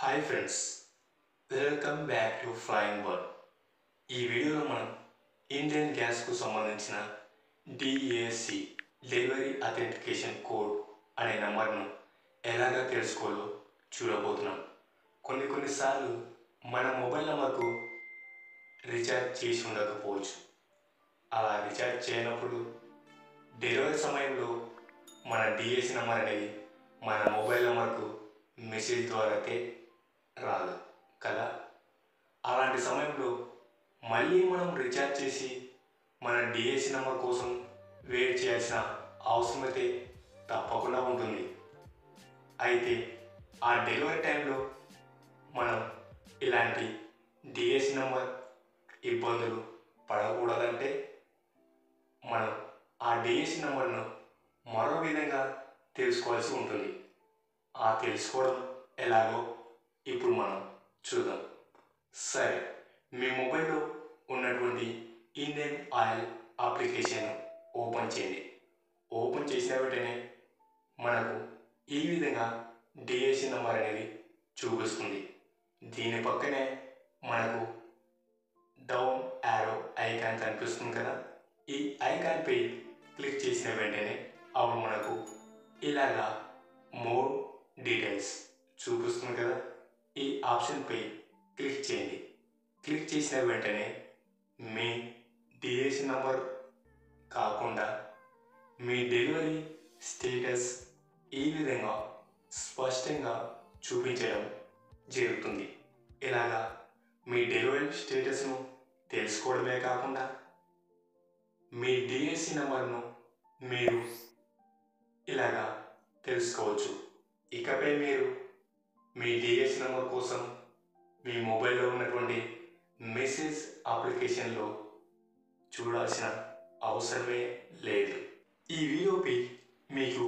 Hi friends, welcome back to flying bird. ఈ వీడియోలో మనం ఇండియన్ గ్యాస్కు సంబంధించిన డిఏసి డెలివరీ అథెంటికేషన్ కోడ్ అనే నంబర్ను ఎలాగా తెలుసుకోవాలో చూడబోతున్నాం. కొన్నిసార్లు మన మొబైల్ నెంబర్కు రీఛార్జ్ చేసి ఉండకపోవచ్చు. అలా రీఛార్జ్ చేయనప్పుడు డెలివరీ సమయంలో మన డిఏసి నెంబర్ అనేది మన మొబైల్ నెంబర్కు మెసేజ్ ద్వారా అయితే రాదు కదా. అలాంటి సమయంలో మళ్ళీ మనం రీఛార్జ్ చేసి మన డిఏసి నెంబర్ కోసం వెయిట్ చేయాల్సిన అవసరం అయితే తప్పకుండా ఉంటుంది. అయితే ఆ డెలివరీ టైంలో మనం ఇలాంటి డిఏసి నెంబర్ ఇబ్బందులు పడకూడదంటే మనం ఆ డిఏసి నెంబర్ను మరో విధంగా తెలుసుకోవాల్సి ఉంటుంది. ఆ తెలుసుకోవడం ఎలాగో ఇప్పుడు మనం చూద్దాం. సరే, మీ మొబైల్లో ఉన్నటువంటి ఇండియన్ ఆయిల్ అప్లికేషన్ ఓపెన్ చేయండి. ఓపెన్ చేసిన వెంటనే మనకు ఈ విధంగా డిఏసి నెంబర్ అనేది చూపిస్తుంది. దీని పక్కనే మనకు డౌన్ యారో ఐకాన్ కనిపిస్తుంది కదా. ఈ ఐకాన్పై క్లిక్ చేసిన వెంటనే అప్పుడు మనకు ఇలాగా మోర్ డీటెయిల్స్ చూపిస్తుంది కదా. ఈ ఆప్షన్పై క్లిక్ చేయండి. క్లిక్ చేసిన వెంటనే మీ డిఏసి నంబర్ కాకుండా మీ డెలివరీ స్టేటస్ ఈ విధంగా స్పష్టంగా చూపించడం జరుగుతుంది. ఇలాగా మీ డెలివరీ స్టేటస్ను తెలుసుకోవడమే కాకుండా మీ డిఏసి నంబర్ను మీరు ఇలాగా తెలుసుకోవచ్చు. ఇకపై మీరు మీ డిఏసి నెంబర్ కోసం మీ మొబైల్లో ఉన్నటువంటి మెసేజ్ అప్లికేషన్లో చూడాల్సిన అవసరమే లేదు. ఈ వీడియోపై మీకు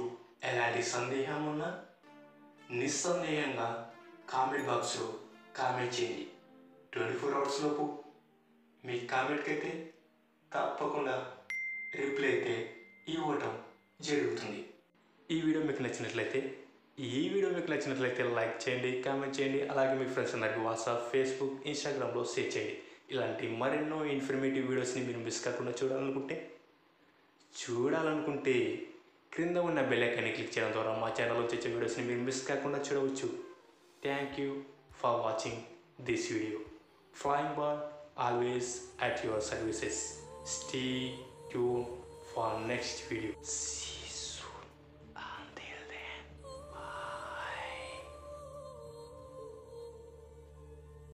ఎలాంటి సందేహం ఉన్నా నిస్సందేహంగా కామెంట్ బాక్స్లో కామెంట్ చేయండి. 24 అవర్స్ లోపు మీ కామెంట్కి అయితే తప్పకుండా రిప్లై అయితే ఇవ్వటం జరుగుతుంది. ఈ వీడియో మీకు నచ్చినట్లయితే లైక్ చేయండి, కామెంట్ చేయండి. అలాగే మీ ఫ్రెండ్స్ అందరికీ వాట్సాప్, ఫేస్బుక్, ఇన్స్టాగ్రామ్లో షేర్ చేయండి. ఇలాంటి మరెన్నో ఇన్ఫర్మేటివ్ వీడియోస్ని మీరు మిస్ కాకుండా చూడాలనుకుంటే క్రింద ఉన్న బెల్ ఐకాన్ని క్లిక్ చేయడం ద్వారా మా ఛానల్లో వచ్చే వీడియోస్ని మీరు మిస్ కాకుండా చూడవచ్చు. Thank you for watching this video. Flying bird always at your services. Stay tune for next video.